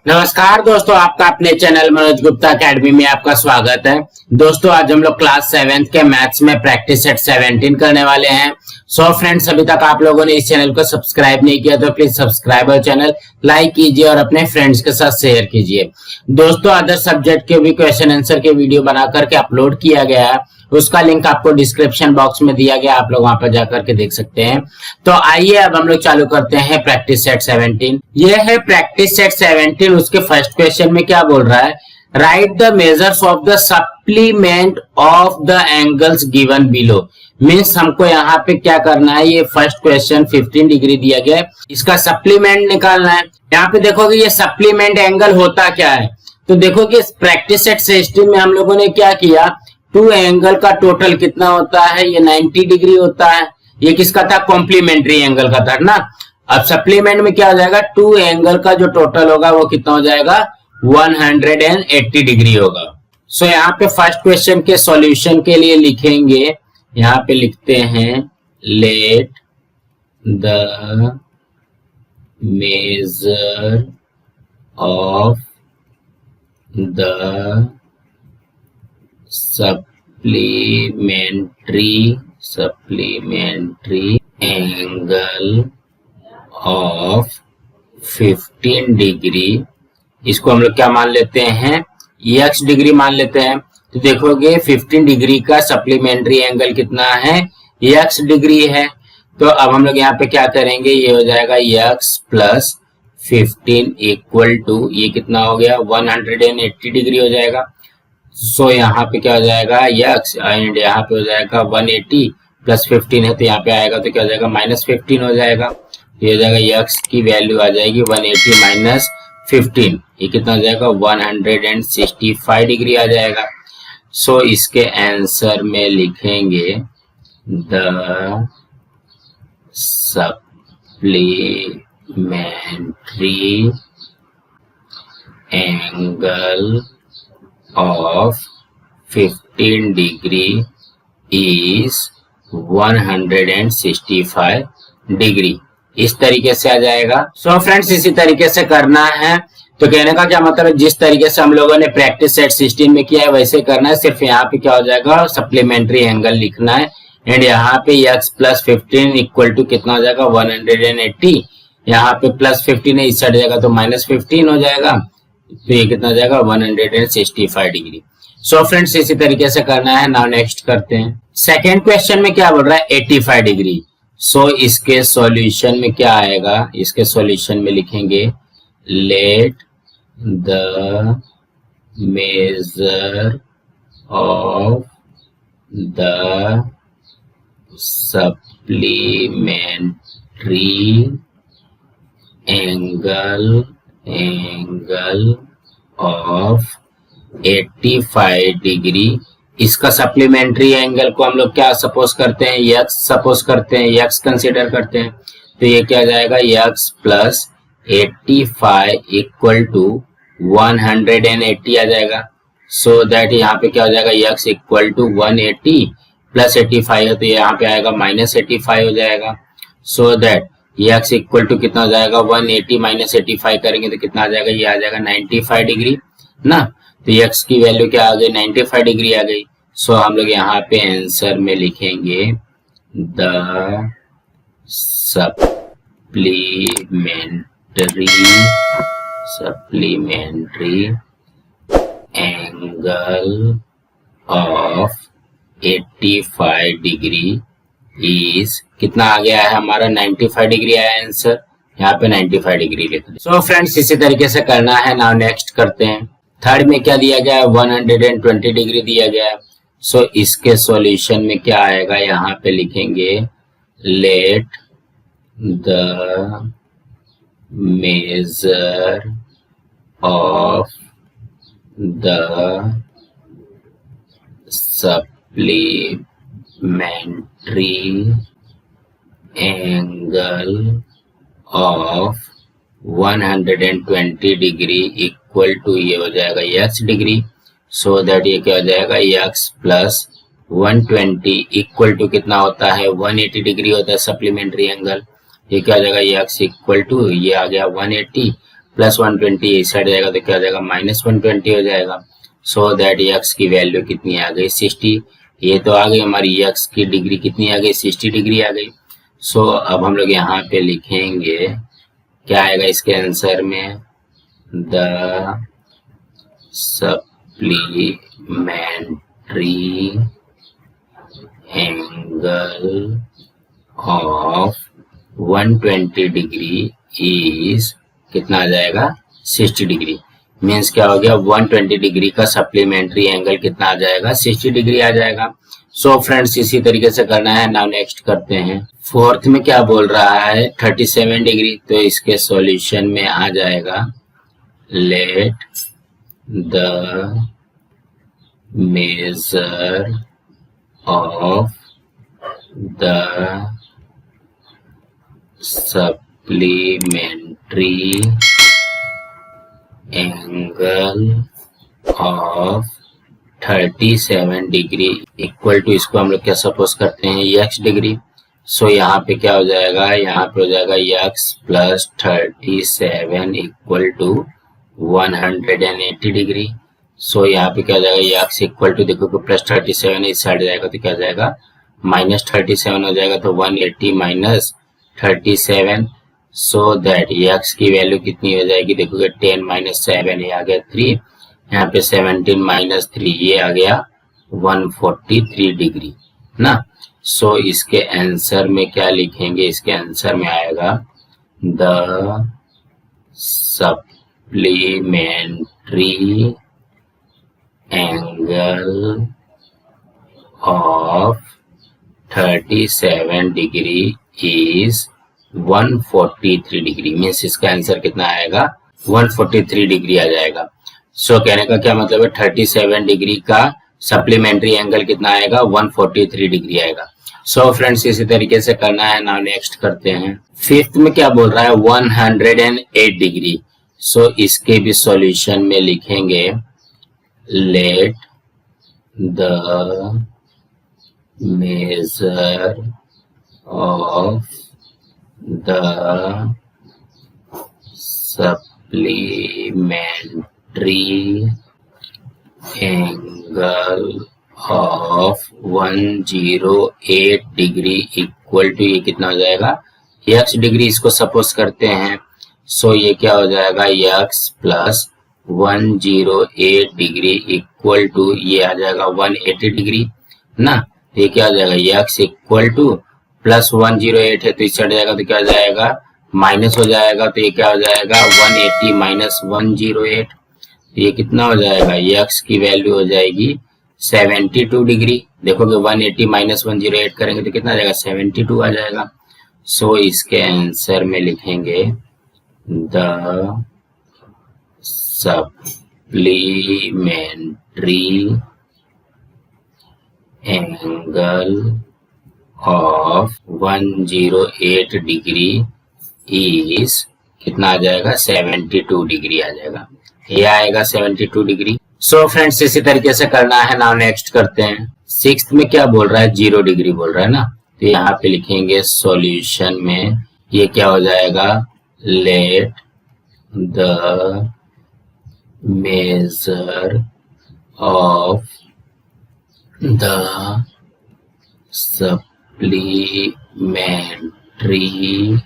नमस्कार दोस्तों, आपका अपने चैनल मनोज गुप्ता अकेडमी में आपका स्वागत है। दोस्तों आज हम लोग क्लास 7th के मैथ्स में प्रैक्टिस सेट 17 करने वाले हैं। सो फ्रेंड्स, अभी तक आप लोगों ने इस चैनल को सब्सक्राइब नहीं किया तो प्लीज सब्सक्राइब और चैनल लाइक कीजिए और अपने फ्रेंड्स के साथ शेयर कीजिए। दोस्तों अदर सब्जेक्ट के भी क्वेश्चन आंसर के वीडियो बना करके अपलोड किया गया है, उसका लिंक आपको डिस्क्रिप्शन बॉक्स में दिया गया, आप लोग वहां पर जाकर के देख सकते हैं। तो आइए अब हम लोग चालू करते हैं प्रैक्टिस सेट 17। ये है प्रैक्टिस सेट 17। उसके फर्स्ट क्वेश्चन में क्या बोल रहा है, right the measures of the supplement of the angles given below. Means हमको यहाँ पे क्या करना है, ये फर्स्ट क्वेश्चन 15 डिग्री दिया गया है, इसका सप्लीमेंट निकालना है। यहाँ पे देखोगे ये सप्लीमेंट एंगल होता क्या है, तो देखोगे प्रैक्टिस सेट 16 में हम लोगों ने क्या किया, टू एंगल का टोटल कितना होता है, ये 90 डिग्री होता है। ये किसका था, कॉम्प्लीमेंट्री एंगल का था ना। अब सप्लीमेंट में क्या हो जाएगा, टू एंगल का जो टोटल होगा वो कितना हो जाएगा, 180 डिग्री होगा। सो यहाँ पे फर्स्ट क्वेश्चन के सॉल्यूशन के लिए लिखेंगे, यहाँ पे लिखते हैं late the measure of the supplementary angle of 15 degree, इसको हम लोग क्या मान लेते हैं, x डिग्री मान लेते हैं। तो देखोगे 15 डिग्री का सप्लीमेंट्री एंगल कितना है, x डिग्री है। तो अब हम लोग यहाँ पे क्या करेंगे, ये हो जाएगा x प्लस 15 इक्वल टू, ये कितना हो गया, 180 डिग्री हो जाएगा। सो यहाँ पे क्या हो जाएगा x एंड यहाँ पे हो जाएगा 180 प्लस 15 है तो यहाँ पे आएगा तो क्या हो जाएगा, -15 हो जाएगा। ये हो जाएगा x की वैल्यू आ जाएगी 180 माइनस 15, ये कितना हो जाएगा, 165 डिग्री आ जाएगा। सो इसके आंसर में लिखेंगे the supplementary angle of 15 degree is 165 degree. इस तरीके से आ जाएगा। सो फ्रेंड्स इसी तरीके से करना है। तो कहने का क्या मतलब है, जिस तरीके से हम लोगों ने प्रैक्टिस सेट 16 में किया है वैसे करना है, सिर्फ यहाँ पे क्या हो जाएगा, सप्लीमेंट्री एंगल लिखना है एंड यहाँ पे x प्लस 15 इक्वल टू कितना हो जाएगा, 180। यहाँ पे प्लस 15 है, इस साइड जाएगा तो -15 हो जाएगा, तो ये कितना हो जाएगा, 165 डिग्री। सो फ्रेंड्स इसी तरीके से करना है। नाउ नेक्स्ट करते हैं। सेकेंड क्वेश्चन में क्या बोल रहा है, 85 डिग्री। सो इसके सॉल्यूशन में क्या आएगा, इसके सॉल्यूशन में लिखेंगे let the measure of the supplementary angle of 85 degree. इसका सप्लीमेंट्री एंगल को हम लोग क्या सपोज करते हैं, x सपोज करते हैं, x कंसीडर करते हैं। तो ये क्या जाएगा, x प्लस 85 इक्वल टू 180 आ जाएगा। सो दैट यहाँ पे क्या हो जाएगा, x इक्वल टू 180 प्लस 85 है तो यहाँ पे आएगा -85 हो जाएगा। So that x equal to कितना हो जाएगा, 180 माइनस 85 करेंगे तो कितना आ जाएगा, ये आ जाएगा 95 डिग्री ना। तो x की वैल्यू क्या आ गई, 95 डिग्री आ गई। सो हम लोग यहाँ पे आंसर में लिखेंगे the supplementary angle of 85 degree is कितना आ गया है हमारा, 95 डिग्री आया आंसर, यहाँ पे 95 डिग्री लिख दें। सो फ्रेंड्स इसी तरीके से करना है। नाउ नेक्स्ट करते हैं। थर्ड में क्या दिया गया है, 120 डिग्री दिया गया है। सो इसके सॉल्यूशन में क्या आएगा, यहाँ पे लिखेंगे let the measure of the supplementary angle of 120 degree equal to, ये हो जाएगा x डिग्री। सो दैट ये क्या हो जाएगा, x प्लस 120 इक्वल टू कितना होता है, 180 डिग्री होता है सप्लीमेंट्री एंगल। ये क्या हो जाएगा, x इक्वल टू, ये आ गया 180 प्लस 120 इस साइड जाएगा तो क्या हो जाएगा -120 हो जाएगा। सो दैट x की वैल्यू कितनी आ गई 60। ये तो आ गई हमारी x की डिग्री कितनी आ गई 60 डिग्री आ गई। सो अब हम लोग यहाँ पे लिखेंगे क्या आएगा इसके आंसर में, the supplementary angle of 120 degree is कितना आ जाएगा 60 डिग्री। मीन्स क्या हो गया 120 डिग्री का सप्लीमेंट्री एंगल कितना आ जाएगा 60 डिग्री आ जाएगा। सो फ्रेंड्स इसी तरीके से करना है। नाउ नेक्स्ट करते हैं। फोर्थ में क्या बोल रहा है 37 डिग्री, तो इसके सॉल्यूशन में आ जाएगा let the measure of the supplementary angle of 37 degree equal to, इसको हम लोग क्या सपोज करते हैं x डिग्री। सो यहाँ पे क्या हो जाएगा, यहाँ पे हो जाएगा x plus 37 equal to 180 degree. So यहाँ पे क्या हो जाएगा x इक्वल टू, देखो प्लस 37 इस साइड जाएगा तो क्या हो जाएगा -37 हो जाएगा, तो 180 माइनस 37। सो दैट x की वैल्यू कितनी हो जाएगी, देखोगे 10 माइनस 7 ये आ गया 3, यहाँ पे 17 माइनस 3 ये आ गया 143 डिग्री ना। सो इसके आंसर में क्या लिखेंगे, इसके आंसर में आएगा the supplementary angle of 37 degree is 143 degree. Means इसका आंसर कितना आएगा 143 डिग्री आ जाएगा। सो कहने का क्या मतलब है 37 डिग्री का सप्लीमेंट्री एंगल कितना आएगा 143 डिग्री आएगा। सो फ्रेंड्स इसी तरीके से करना है। नाउ नेक्स्ट करते हैं। फिफ्थ में क्या बोल रहा है 108 डिग्री। सो इसके भी सॉल्यूशन में लिखेंगे let the measure of the supplementary angle of 108 degree equal to, ये कितना हो जाएगा x डिग्री, इसको सपोज करते हैं। सो ये क्या हो जाएगा x plus 108 degree equal to, ये आ जाएगा 180 डिग्री ना। ये क्या हो जाएगा x इक्वल टू प्लस 108 है तो इस साइड जाएगा तो क्या हो जाएगा माइनस हो जाएगा, तो ये क्या हो जाएगा 180 माइनस 108, तो ये कितना हो जाएगा x की वैल्यू हो जाएगी 72 डिग्री। देखोगे 180 माइनस 108 करेंगे तो कितना आ जाएगा 72 आ जाएगा। सो इसके आंसर में लिखेंगे the supplementary angle of 108 degree is कितना आ जाएगा 72 डिग्री आ जाएगा, ये आएगा 72 डिग्री। सो फ्रेंड्स इसी तरीके से करना है। नाउ नेक्स्ट करते हैं। सिक्स्थ में क्या बोल रहा है 0 डिग्री बोल रहा है ना, तो यहाँ पे लिखेंगे सॉल्यूशन में ये क्या हो जाएगा let the measure of the supplementary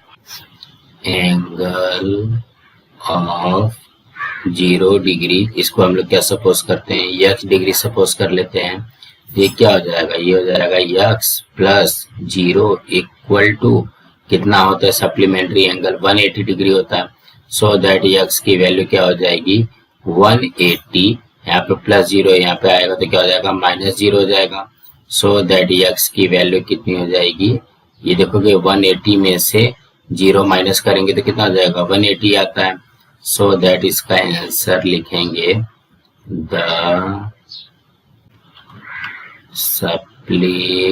angle of 0 degree, इसको हम लोग क्या सपोज करते हैं x डिग्री सपोज कर लेते हैं। ये क्या हो जाएगा, ये हो जाएगा x प्लस 0 इक्वल टू कितना होता है सप्लीमेंट्री एंगल 180 डिग्री होता है। सो दैट x की वैल्यू क्या हो जाएगी 180, यहाँ पे प्लस 0 यहाँ पे आएगा तो क्या हो जाएगा -0 हो जाएगा। सो दैट x की वैल्यू कितनी हो जाएगी, ये देखोगे 180 में से 0 माइनस करेंगे तो कितना हो जाएगा 180 आता है। सो दैट इसका आंसर लिखेंगे the supplementary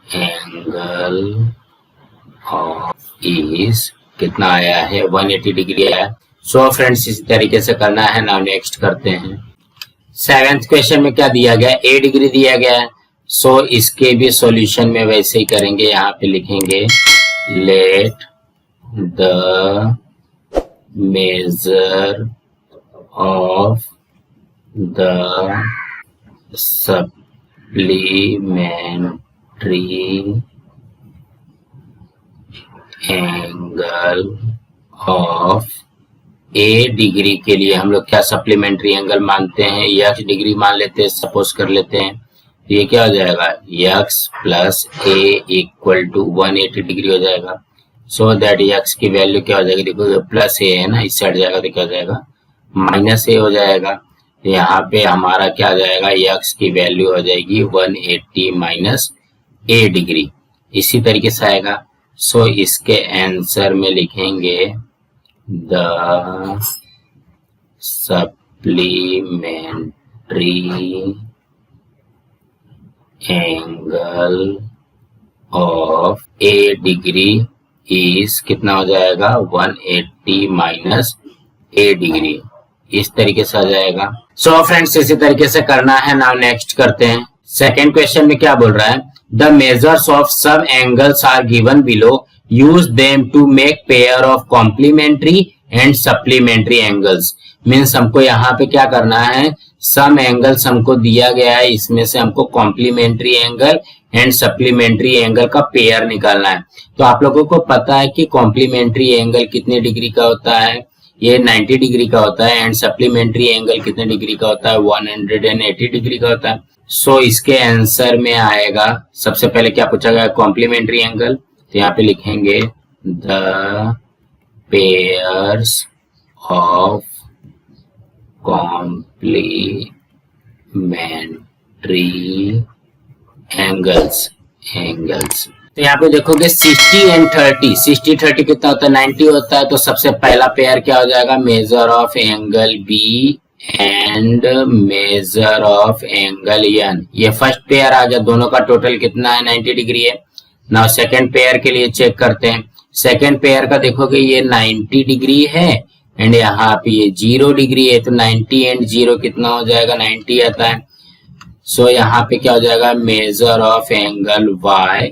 angle of is कितना आया है 180 डिग्री आया। सो फ्रेंड्स इसी तरीके से करना है। नाउ नेक्स्ट करते हैं। सेवेंथ क्वेश्चन में क्या दिया गया 8 डिग्री दिया गया है। सो इसके भी सॉल्यूशन में वैसे ही करेंगे। यहाँ पे लिखेंगे let the measure of the supplementary angle of A degree के लिए हम लोग क्या सप्लीमेंट्री एंगल मानते हैं, यक्स डिग्री मान लेते हैं, सपोज कर लेते हैं। तो ये क्या हो जाएगा, x plus A equal to 180 degree हो जाएगा। सो दैट यक्स की वैल्यू क्या हो जाएगी, देखो प्लस ए है ना, इस साइड जाएगा तो क्या हो जाएगा, माइनस ए हो जाएगा। यहाँ पे हमारा क्या आ जाएगा, यक्स की वैल्यू हो जाएगी 180 माइनस ए डिग्री, इसी तरीके से आएगा। सो इसके आंसर में लिखेंगे the supplementary angle of A degree is कितना हो जाएगा, 180 माइनस ए डिग्री, इस तरीके से आ जाएगा। सो फ्रेंड्स इसी तरीके से करना है। नाउ नेक्स्ट करते हैं। सेकेंड क्वेश्चन में क्या बोल रहा है, the measures of some angles are given below, use them to make pair of complementary and supplementary angles. Means हमको यहाँ पे क्या करना है, सम एंगल्स हमको दिया गया है, इसमें से हमको complementary angle and supplementary angle का पेयर निकालना है। तो आप लोगों को पता है कि कॉम्प्लीमेंट्री एंगल कितने डिग्री का होता है, ये 90 डिग्री का होता है, एंड सप्लीमेंट्री एंगल कितने डिग्री का होता है, 180 डिग्री का होता है। सो इसके आंसर में आएगा, सबसे पहले क्या पूछा गया, कॉम्प्लीमेंट्री एंगल। तो यहाँ पे लिखेंगे the pairs of complementary angles. तो यहाँ पे देखोगे 60 एंड 30, 60 30 कितना होता है, 90 होता है। तो सबसे पहला पेयर क्या हो जाएगा, measure of angle B and measure of angle N. ये फर्स्ट पेयर आ गया, दोनों का टोटल कितना है, 90 डिग्री है। नाउ सेकंड पेयर के लिए चेक करते हैं। सेकंड पेयर का देखोगे ये 90 डिग्री है एंड यहाँ पे ये 0 डिग्री है। तो 90 एंड 0 कितना हो जाएगा, 90 आता है। सो यहाँ पे क्या हो जाएगा, measure of angle y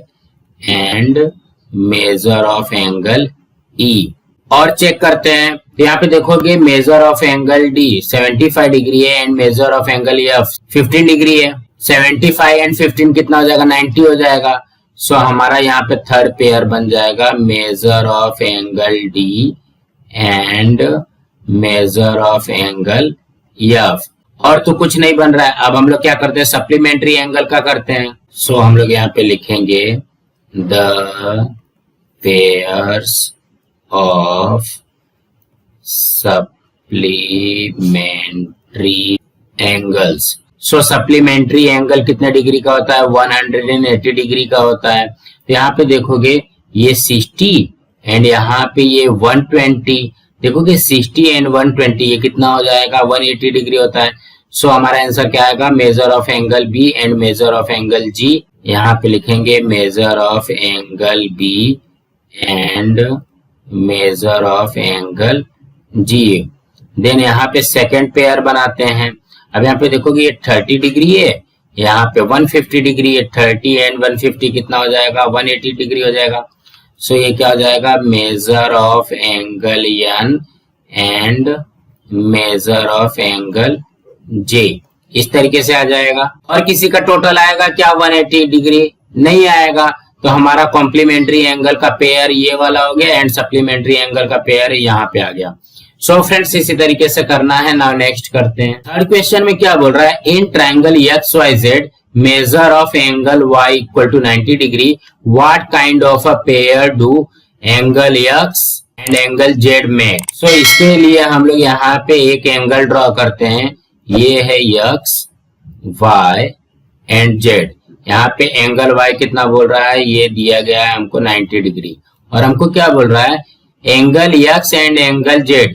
and measure of angle E। और चेक करते हैं। तो यहाँ पे देखोगे measure of angle D 75 degree है and measure of angle F 15 degree है। 75 एंड 15 कितना हो जाएगा, 90 हो जाएगा। सो हमारा यहाँ पे थर्ड पेयर बन जाएगा measure of angle D and measure of angle F। और तो कुछ नहीं बन रहा है। अब हम लोग क्या करते हैं, सप्लीमेंट्री एंगल का करते हैं। सो हम लोग यहाँ पे लिखेंगे the pairs of supplementary angles. So supplementary angle कितने डिग्री का होता है, 180 डिग्री का होता है। तो यहाँ पे देखोगे ये 60 एंड यहाँ पे ये 120। देखोगे 60 एंड 120 ये कितना हो जाएगा, 180 डिग्री होता है। सो हमारा आंसर क्या आएगा, measure of angle B and measure of angle G. यहाँ पे लिखेंगे measure of angle B and measure of angle G. Then यहाँ पे सेकंड पेयर बनाते हैं। अब यहाँ पे देखोगे ये 30 डिग्री है, यहाँ पे 150 डिग्री है। 30 एंड 150 कितना हो जाएगा, 180 डिग्री हो जाएगा। सो ये क्या हो जाएगा, measure of angle N and measure of angle J, इस तरीके से आ जाएगा। और किसी का टोटल आएगा क्या, 180 डिग्री नहीं आएगा। तो हमारा कॉम्प्लीमेंट्री एंगल का पेयर ये वाला हो गया एंड सप्लीमेंट्री एंगल का पेयर यहाँ पे आ गया। सो फ्रेंड्स इसी तरीके से करना है। नाउ नेक्स्ट करते हैं। थर्ड क्वेश्चन में क्या बोल रहा है, in triangle X Y Z measure of angle y equal to 90 degree, what kind of a pair do angle x and angle z make? So इसके लिए हम लोग यहाँ पे एक एंगल ड्रॉ करते हैं। ये है x, y and z। यहाँ पे एंगल y कितना बोल रहा है, ये दिया गया है हमको 90 डिग्री। और हमको क्या बोल रहा है, angle x and angle z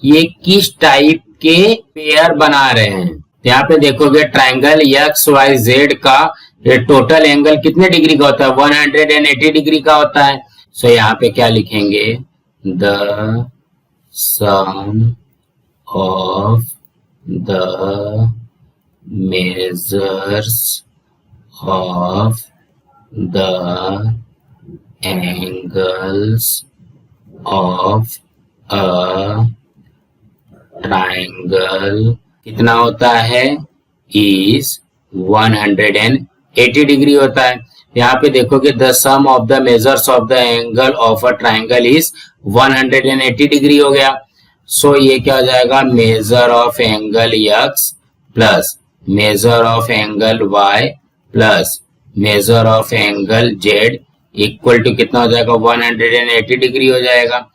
ये किस टाइप के पेयर बना रहे हैं। यहाँ पे देखोगे ट्राइंगल एक्स वाई जेड का टोटल एंगल कितने डिग्री का होता है, 180 डिग्री का होता है। सो यहाँ पे क्या लिखेंगे, the sum of the measures of the angles of a triangle कितना होता है, इज 180 डिग्री होता है। यहाँ पे देखोगे the sum of the measures of the angle of a triangle is 180 degree हो गया। सो ये क्या हो जाएगा, measure of angle x plus measure of angle y plus measure of angle z equal to कितना हो जाएगा, 180 डिग्री हो जाएगा।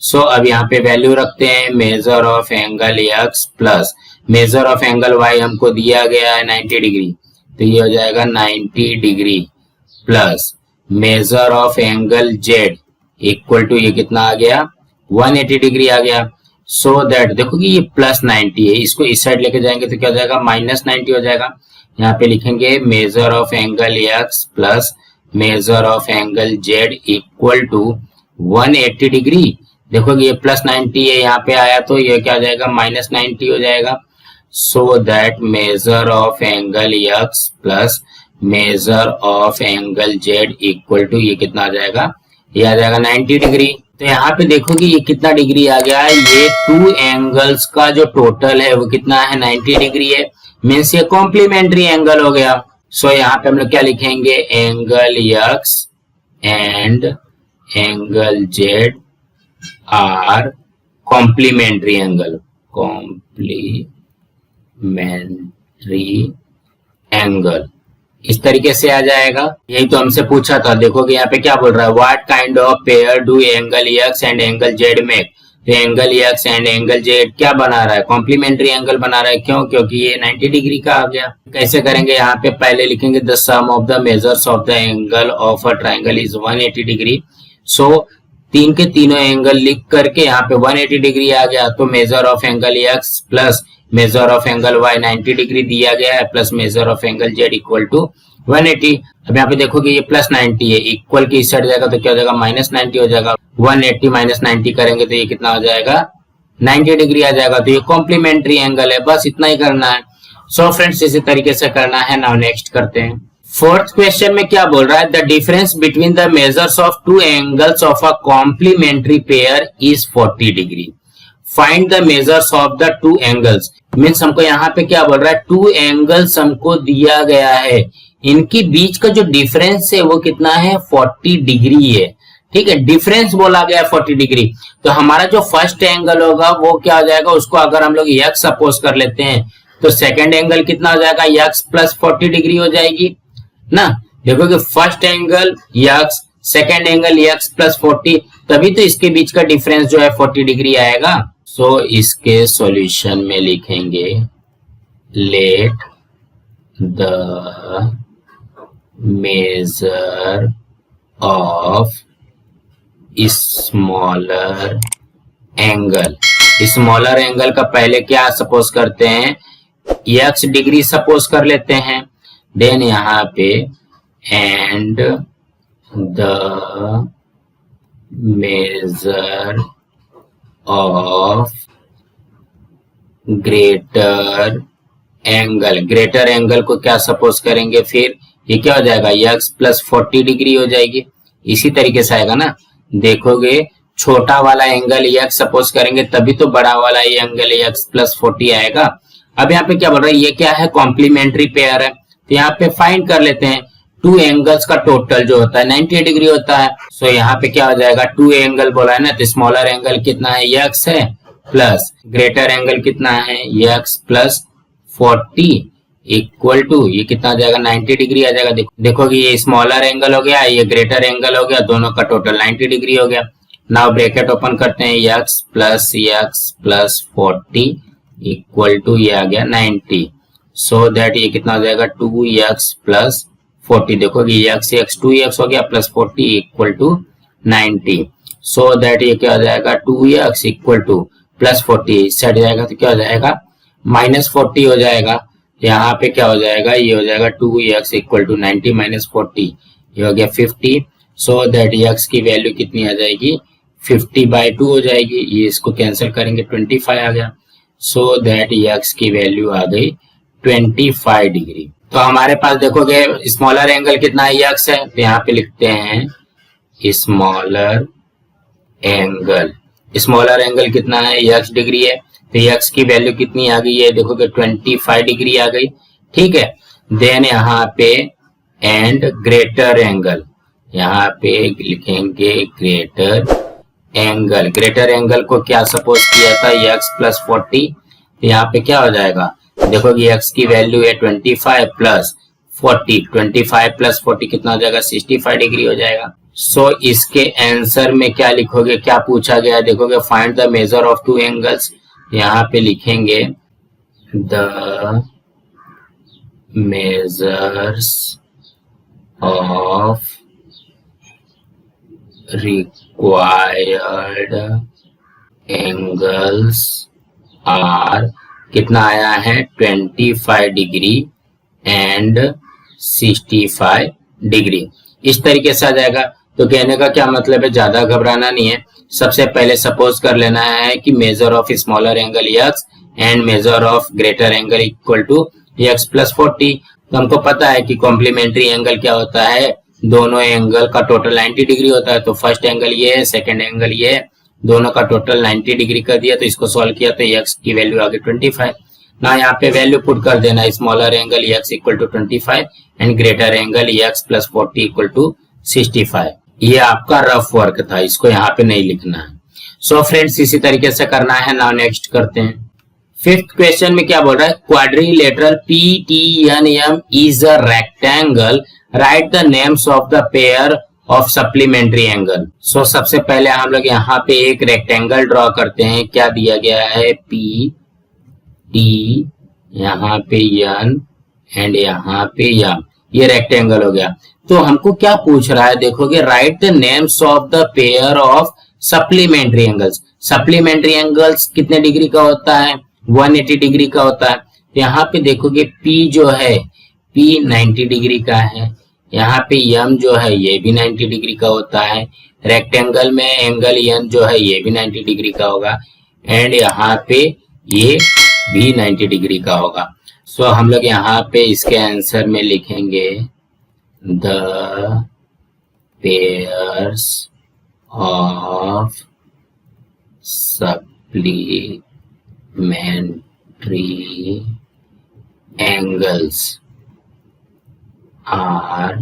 सो अब यहाँ पे वैल्यू रखते हैं, measure of angle x plus measure of angle y हमको दिया गया है 90 डिग्री, तो ये हो जाएगा 90 degree plus measure of angle z equal to ये कितना आ गया, 180 डिग्री आ गया। सो दैट देखो कि ये प्लस 90 है, इसको इस साइड लेके जाएंगे तो क्या हो जाएगा, माइनस 90 हो जाएगा। यहाँ पे लिखेंगे measure of angle x plus measure of angle z equal to 180 degree. देखो कि ये प्लस 90 है, यहाँ पे आया तो ये क्या हो जाएगा, माइनस 90 हो जाएगा। So that measure of angle x plus measure of angle z equal to ये कितना आ जाएगा, ये आ जाएगा 90 डिग्री। तो यहाँ पे देखोगे ये कितना डिग्री आ गया है, ये टू एंगल्स का जो टोटल है वो कितना है, 90 डिग्री है, मीन्स ये कॉम्प्लीमेंट्री एंगल हो गया। सो यहाँ पे हम लोग क्या लिखेंगे, angle x and angle z are complementary angle, complementary angle, इस तरीके से आ जाएगा। यही तो हमसे पूछा था। देखोगे यहाँ पे क्या बोल रहा है, what kind of pair do angle x and angle z make. तो angle x and angle z क्या बना रहा है, कॉम्प्लीमेंट्री एंगल बना रहा है। क्यों, क्योंकि ये 90 डिग्री का आ गया। कैसे करेंगे, यहाँ पे पहले लिखेंगे the sum of the measures of the angle of a triangle is 180 degree. So तीन के तीनों एंगल लिख करके यहाँ पे 180 डिग्री आ गया, तो measure of angle x plus measure of angle y 90 degree दिया गया है, plus measure of angle z equal to 180। अब यहाँ पे देखोगे ये प्लस 90 है, इक्वल की इस साइड जाएगा तो क्या हो जाएगा, माइनस 90 हो जाएगा। 180 माइनस 90 करेंगे तो ये कितना हो जाएगा, 90 डिग्री आ जाएगा। तो ये कॉम्प्लीमेंट्री एंगल है, बस इतना ही करना है। सो फ्रेंड्स इसी तरीके से करना है। नाउ नेक्स्ट करते हैं। फोर्थ क्वेश्चन में क्या बोल रहा है, the difference between the measures of two angles of a complementary pair is 40 degree. Find the measures of the two angles. Means हमको यहाँ पे क्या बोल रहा है, टू एंगल्स हमको दिया गया है, इनके बीच का जो डिफरेंस है वो कितना है, 40 डिग्री है। ठीक है, डिफरेंस बोला गया 40 डिग्री। तो हमारा जो फर्स्ट एंगल होगा वो क्या हो जाएगा, उसको अगर हम लोग x सपोज कर लेते हैं तो सेकंड एंगल कितना हो जाएगा, x प्लस 40 डिग्री हो जाएगी ना। देखो कि first angle x, second angle x plus 40, तभी तो इसके बीच का डिफरेंस जो है 40 डिग्री आएगा। सो इसके सॉल्यूशन में लिखेंगे let the measure of smaller angle. Smaller angle का पहले क्या सपोज करते हैं, x डिग्री सपोज कर लेते हैं, देन यहाँ पे and the measure of greater angle. Greater angle को क्या सपोज करेंगे, फिर ये क्या हो जाएगा, x प्लस 40 डिग्री हो जाएगी। इसी तरीके से आएगा ना। देखोगे छोटा वाला एंगल x सपोज करेंगे तभी तो बड़ा वाला ये एंगल x प्लस 40 आएगा। अब यहाँ पे क्या बोल रहा है, ये क्या है, कॉम्प्लीमेंट्री पेयर है। तो यहाँ पे फाइंड कर लेते हैं, टू एंगल्स का टोटल जो होता है 90 डिग्री होता है। सो यहाँ पे क्या हो जाएगा, टू एंगल बोला है ना, तो स्मॉलर एंगल कितना है, x है, प्लस ग्रेटर एंगल कितना है, x प्लस 40 इक्वल टू ये कितना आ जाएगा, 90 डिग्री आ जाएगा। देखोगे ये स्मॉलर एंगल हो गया, ये ग्रेटर एंगल हो गया, दोनों का टोटल 90 डिग्री हो गया। नाउ ब्रैकेट ओपन करते हैं, x प्लस 40 इक्वल टू ये आ गया 90। सो दैट ये कितना हो जाएगा, 2x प्लस 40। देखोगे x 2x हो गया plus 40 equal to 90। So that ये क्या हो जाएगा, 2x equal two plus 40 set जाएगा तो क्या हो जाएगा, माइनस 40 हो जाएगा। यहाँ पे क्या हो जाएगा, ये हो जाएगा 2x इक्वल टू 90 माइनस 40, ये हो गया 50। सो दैट x की वैल्यू कितनी आ जाएगी, 50/2 हो जाएगी। ये इसको कैंसिल करेंगे, 25 आ गया। सो दैट x की वैल्यू आ गई 25 डिग्री। तो हमारे पास देखोगे स्मॉलर एंगल कितना है, x है, तो यहाँ पे लिखते हैं स्मॉलर एंगल, स्मॉलर एंगल कितना है, x डिग्री है, तो x की वैल्यू कितनी आ गई है, देखोगे 25 डिग्री आ गई, ठीक है। देन यहाँ पे एंड ग्रेटर एंगल, यहाँ पे लिखेंगे ग्रेटर एंगल। ग्रेटर एंगल को क्या सपोज किया था, x प्लस 40, तो यहाँ पे क्या हो जाएगा, देखोगे x की वैल्यू है 25 प्लस 40, 25 प्लस 40 कितना हो जाएगा, 65 डिग्री हो जाएगा। सो इसके आंसर में क्या लिखोगे, क्या पूछा गया है, देखोगे find the measure of two angles, यहाँ पे लिखेंगे the measures of required angles are, कितना आया है 25 डिग्री एंड 65 डिग्री, इस तरीके से आ जाएगा। तो कहने का क्या मतलब है, ज्यादा घबराना नहीं है। सबसे पहले सपोज कर लेना है कि measure of smaller angle x and measure of greater angle equal to x plus 40। तो हमको पता है कि कॉम्प्लीमेंट्री एंगल क्या होता है, दोनों एंगल का टोटल 90 डिग्री होता है। तो फर्स्ट एंगल ये है, सेकेंड एंगल ये है, दोनों का टोटल 90 डिग्री कर दिया। तो इसको सॉल्व किया तो x की वैल्यू आ गई 25 ना, यहाँ पे वैल्यू पुट कर देना, smaller angle x equal to 25 and greater angle x plus 40 equal to 65। ये आपका रफ वर्क था, इसको यहाँ पे नहीं लिखना है। सो फ्रेंड्स इसी तरीके से करना है। नाउ नेक्स्ट करते हैं। फिफ्थ क्वेश्चन में क्या बोल रहा है, quadrilateral PTNM is a rectangle, right the names of the pair of supplementary angle. So सबसे पहले हम लोग यहाँ पे एक रेक्टेंगल ड्रॉ करते हैं। क्या दिया गया है, PT, यहाँ पे N एंड यहाँ पे M, ये रेक्टेंगल हो गया। तो हमको क्या पूछ रहा है, देखोगे right the names of the pair of supplementary angles. Supplementary angles कितने डिग्री का होता है, 180 डिग्री का होता है। तो यहाँ पे देखोगे P जो है, P 90 डिग्री का है, यहाँ पे M जो है ये भी 90 डिग्री का होता है। रेक्टेंगल में एंगल N जो है ये भी 90 डिग्री का होगा एंड यहाँ पे ये भी 90 डिग्री का होगा। सो हम लोग यहाँ पे इसके आंसर में लिखेंगे the pairs of supplementary angles are,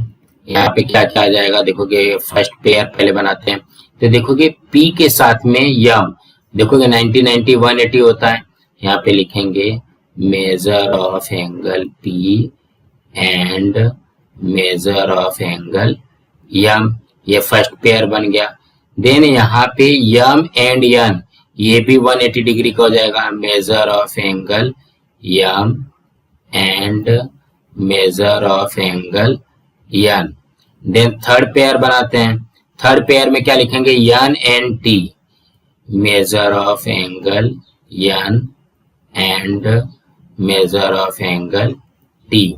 यहाँ पे क्या क्या आ जाएगा, देखोगे फर्स्ट पेयर पहले बनाते हैं। तो देखोगे P के साथ में M, देखोगे 90 90 180 होता है। यहाँ पे लिखेंगे measure of angle P and measure of angle M, ये फर्स्ट पेयर बन गया। देन यहाँ पे M एंड N, ये भी 180 डिग्री का हो जाएगा। Measure of angle M and measure of angle N। Then third pair बनाते हैं। थर्ड पेयर में क्या लिखेंगे, N and T, measure of angle N and measure of angle T।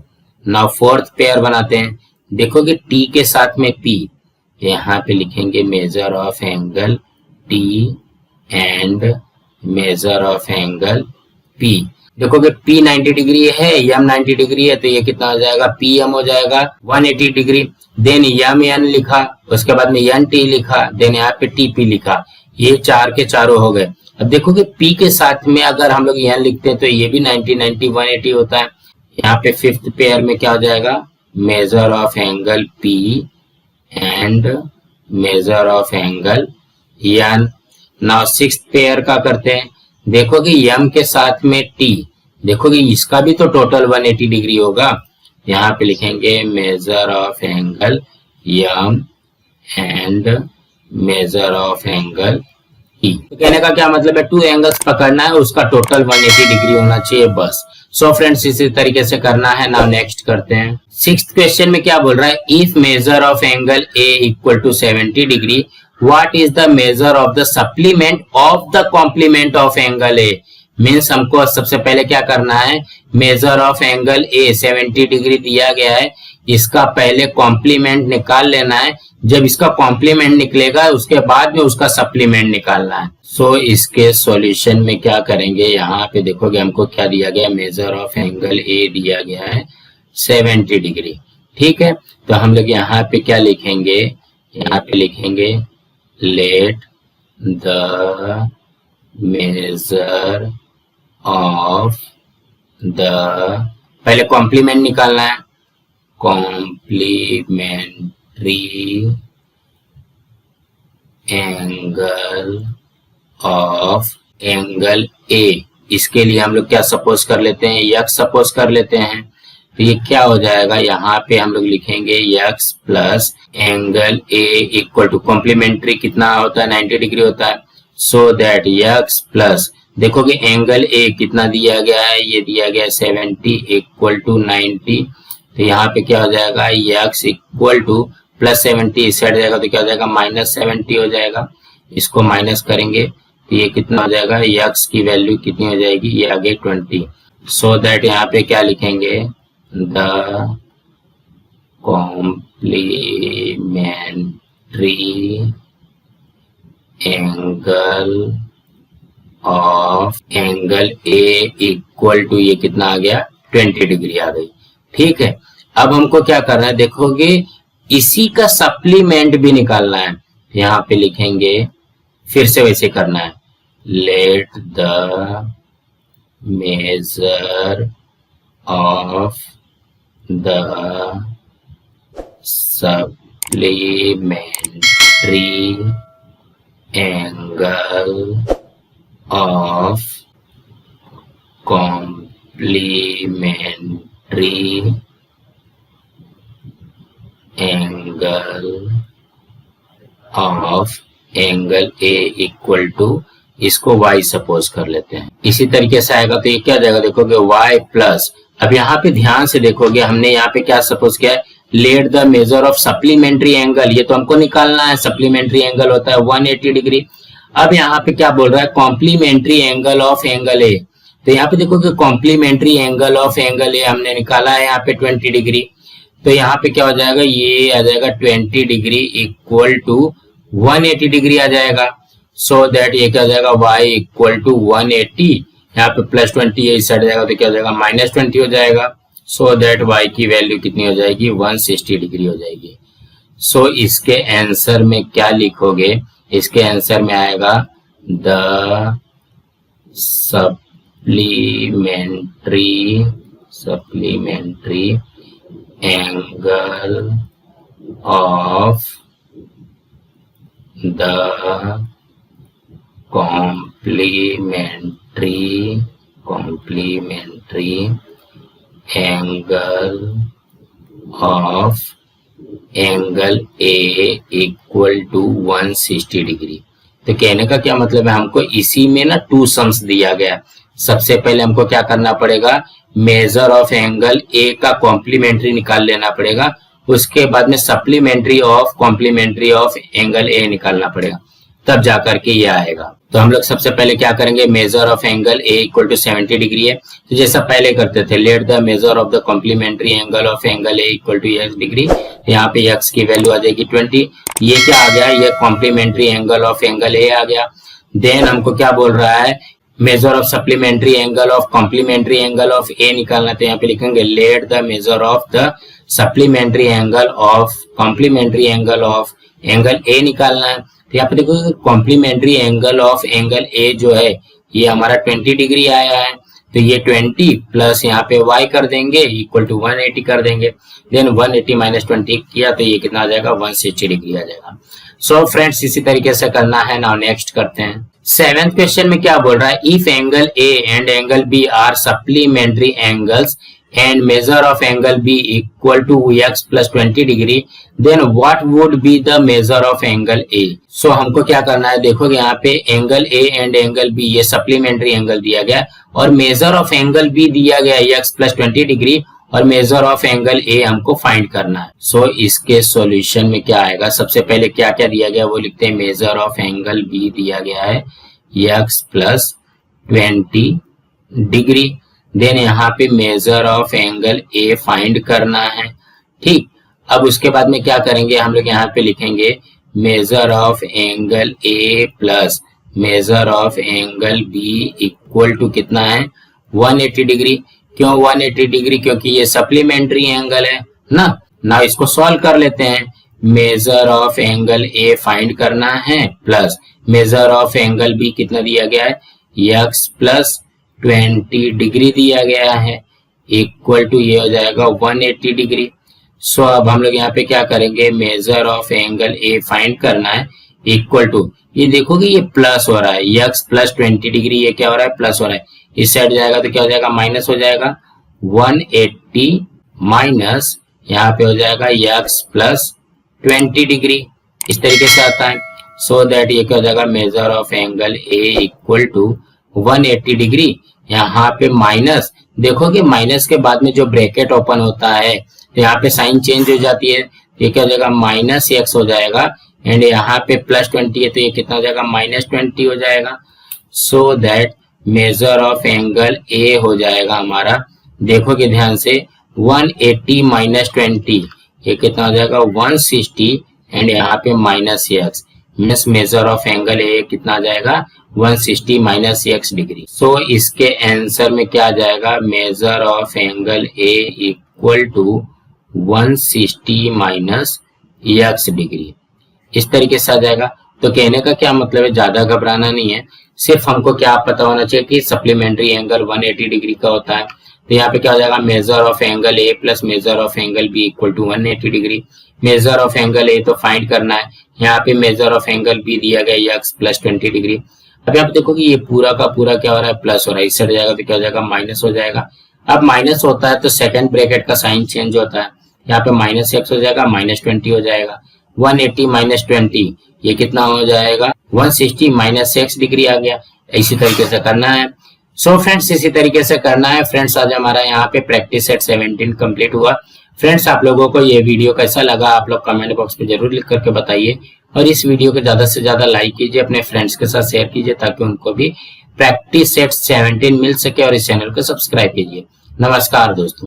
Now fourth pair बनाते हैं। देखोगे T के साथ में P, यहाँ पे लिखेंगे measure of angle T and measure of angle P। देखोगे P 90 डिग्री है, M 90 डिग्री है, तो ये कितना हो जाएगा, PM हो जाएगा 180 डिग्री। देन MN लिखा, उसके बाद में NT लिखा, देन यहाँ पे TP लिखा, ये चार के चारों हो गए। अब देखोगे P के साथ में अगर हम लोग N लिखते हैं तो ये भी 90 90 180 होता है। यहाँ पे फिफ्थ पेयर में क्या हो जाएगा, measure of angle P and measure of angle N। Now sixth pair का करते हैं। देखोगे M के साथ में T, देखोगे इसका भी तो टोटल 180 डिग्री होगा। यहाँ पे लिखेंगे measure of angle M and measure of angle T। तो कहने का क्या मतलब है, टू एंगल्स पकड़ना है, उसका टोटल 180 डिग्री होना चाहिए बस। सो फ्रेंड्स इसी तरीके से करना है। नाउ नेक्स्ट करते हैं। सिक्स्थ क्वेश्चन में क्या बोल रहा है, if measure of angle A equal to 70 degree, what is the measure of the supplement of the complement of angle A। Means हमको सबसे पहले क्या करना है, measure of angle A 70 degree दिया गया है, इसका पहले कॉम्प्लीमेंट निकाल लेना है। जब इसका कॉम्प्लीमेंट निकलेगा उसके बाद में उसका सप्लीमेंट निकालना है। सो इसके सॉल्यूशन में क्या करेंगे, यहाँ पे देखोगे हमको क्या दिया गया, मेजर ऑफ एंगल A दिया गया है 70 डिग्री, ठीक है। तो हम लोग यहाँ पे क्या लिखेंगे, यहाँ पे लिखेंगे let the measure of the, पहले कॉम्प्लीमेंट निकालना है, complementary angle of angle A. इसके लिए हम लोग क्या सपोज कर लेते हैं, यक्स सपोज कर लेते हैं। तो ये क्या हो जाएगा, यहाँ पे हम लोग लिखेंगे x plus angle A equal to, complementary कितना होता है 90 डिग्री होता है, सो दैट यक्स प्लस, देखोगे एंगल ए कितना दिया गया है, ये दिया गया है 70 इक्वल टू 90। तो यहाँ पे क्या हो जाएगा, यक्स इक्वल टू प्लस 70 इस साइड जाएगा तो क्या हो जाएगा माइनस 70 हो जाएगा। इसको माइनस करेंगे तो ये कितना हो जाएगा, यक्स की वैल्यू कितनी हो जाएगी, ये आगे 20। सो दैट यहाँ पे क्या लिखेंगे, the complementary angle of angle A equal to, ये कितना आ गया 20 डिग्री आ गई। ठीक है, अब हमको क्या करना है, देखोगे इसी का सप्लीमेंट भी निकालना है। यहाँ पे लिखेंगे, फिर से वैसे करना है, let the measure of the supplementary angle of complementary angle of angle A equal to, इसको y सपोज कर लेते हैं। इसी तरीके से आएगा तो ये क्या जाएगा, देखोगे y प्लस, अब यहाँ पे ध्यान से देखोगे हमने यहाँ पे क्या सपोज किया है, let the measure of supplementary angle, ये तो हमको निकालना है, सप्लीमेंट्री एंगल होता है 180 डिग्री। अब यहाँ पे क्या बोल रहा है, complementary angle of angle A. तो यहाँ पे देखोगे complementary angle of angle A हमने निकाला है यहाँ पे 20 डिग्री। तो यहाँ पे क्या हो जाएगा, ये आ जाएगा 20 डिग्री इक्वल टू 180 डिग्री आ जाएगा। सो दैट ये क्या हो जाएगा, y इक्वल टू 180, यहाँ पे प्लस 20 है, इस साइड जाएगा तो क्या हो जाएगा माइनस 20 हो जाएगा। सो दैट y की वैल्यू कितनी हो जाएगी, 160 डिग्री हो जाएगी। सो इसके आंसर में क्या लिखोगे, इसके आंसर में आएगा the supplementary angle of the complementary angle of angle A equal to 160 degree. तो कहने का क्या मतलब है, हमको इसी में ना 2 सम्स दिया गया। सबसे पहले हमको क्या करना पड़ेगा, मेजर ऑफ एंगल ए का कॉम्प्लीमेंट्री निकाल लेना पड़ेगा, उसके बाद में supplementary of complementary of angle A निकालना पड़ेगा, तब जाकर के ये आएगा। तो हम लोग सबसे पहले क्या करेंगे, measure of angle A equal to 70 degree है, तो जैसा पहले करते थे, let the measure of the complementary angle of angle A equal to x degree. यहाँ पे x की वैल्यू आ जाएगी 20। ये क्या आ गया, ये complementary angle of angle A आ गया। देन हमको क्या बोल रहा है, measure of supplementary angle of complementary angle of A निकालना। तो यहाँ पे लिखेंगे let the measure of the supplementary angle of complementary angle of angle A निकालना है। तो यहाँ पे देखो complementary angle of angle A जो है ये हमारा 20 डिग्री आया है, तो ये 20 प्लस यहाँ पे y कर देंगे इक्वल टू 180 कर देंगे। देन 180 माइनस 20 किया तो ये कितना आ जाएगा, 160 डिग्री आ जाएगा। सो फ्रेंड्स इसी तरीके से करना है। नाउ नेक्स्ट करते हैं। 7th क्वेश्चन में क्या बोल रहा है, if angle A and angle B are supplementary angles and measure of angle B equal to x plus 20 degree, then what would be the measure of angle A? So हमको क्या करना है, देखोगे यहाँ पे angle A and angle B ये supplementary angle दिया गया और मेजर ऑफ एंगल B दिया गया x plus 20 डिग्री और मेजर ऑफ एंगल A हमको फाइंड करना है। सो इसके सॉल्यूशन में क्या आएगा, सबसे पहले क्या क्या दिया गया वो लिखते हैं। मेजर ऑफ एंगल B दिया गया है x plus 20 डिग्री। देन यहाँ पे major of angle A find करना है। ठीक, अब उसके बाद में क्या करेंगे, हम लोग यहाँ पे लिखेंगे measure of angle A plus measure of angle B equal to कितना है, 180 डिग्री। क्यों 180 डिग्री, क्योंकि ये सप्लीमेंट्री एंगल है ना। इसको सॉल्व कर लेते हैं। Measure of angle A find करना है plus measure of angle B कितना दिया गया है, x प्लस 20 डिग्री दिया गया है, इक्वल टू ये हो जाएगा 180 डिग्री। सो अब हम लोग यहाँ पे क्या करेंगे, measure of angle A find करना है, इक्वल टू ये देखोगे ये प्लस हो रहा है, x प्लस 20 डिग्री, ये क्या हो रहा है, प्लस हो रहा है, इस साइड जाएगा तो क्या हो जाएगा, माइनस हो जाएगा, 180 माइनस यहाँ पे हो जाएगा x प्लस 20 डिग्री, इस तरीके से आता है। सो दैट ये क्या हो जाएगा, measure of angle A equal to 180 degree, यहाँ पे माइनस, देखोगे माइनस के बाद में जो ब्रैकेट ओपन होता है तो यहाँ पे साइन चेंज हो जाती है, ये क्या हो जाएगा, माइनस एक्स हो जाएगा, एंड यहाँ पे प्लस 20 है तो ये कितना हो जाएगा, माइनस 20 हो जाएगा। So that measure of angle ए हो जाएगा हमारा, देखोगे ध्यान से, 180 माइनस 20 ये कितना हो जाएगा, 160, एंड यहाँ पे minus x, means major of angle A कितना आ जाएगा, 160 माइनस एक्स डिग्री। सो इसके आंसर में क्या आ जाएगा, measure of angle A equal to 160 minus x degree, इस तरीके से आ जाएगा। तो कहने का क्या मतलब है, ज्यादा घबराना नहीं है, सिर्फ हमको क्या पता होना चाहिए कि सप्लीमेंट्री एंगल 180 डिग्री का होता है। तो यहाँ पे क्या हो जाएगा, measure of angle A plus measure of angle B equal to 180 degree. Measure of angle A तो फाइंड करना है, यहाँ पे मेजर ऑफ एंगल बी दिया गया x प्लस 20 डिग्री। अब यहाँ पे देखो कि ये पूरा का पूरा क्या हो रहा है, प्लस हो रहा है, इस साइड जाएगा तो क्या हो जाएगा, माइनस हो जाएगा। अब माइनस होता है तो सेकंड ब्रैकेट का साइन चेंज होता है, यहाँ पे माइनस एक्स हो जाएगा, माइनस 20 हो जाएगा, 180 माइनस 20 ये कितना हो जाएगा, 160 माइनस एक्स डिग्री आ गया। इसी तरीके से करना है। सो फ्रेंड्स इसी तरीके से करना है। फ्रेंड्स आज हमारा यहाँ पे प्रैक्टिस सेट 17 कंप्लीट हुआ। फ्रेंड्स आप लोगों को ये वीडियो कैसा लगा आप लोग कमेंट बॉक्स में जरूर लिख करके बताइए, और इस वीडियो को ज्यादा से ज्यादा लाइक कीजिए, अपने फ्रेंड्स के साथ शेयर कीजिए ताकि उनको भी प्रैक्टिस सेट 17 मिल सके, और इस चैनल को सब्सक्राइब कीजिए। नमस्कार दोस्तों।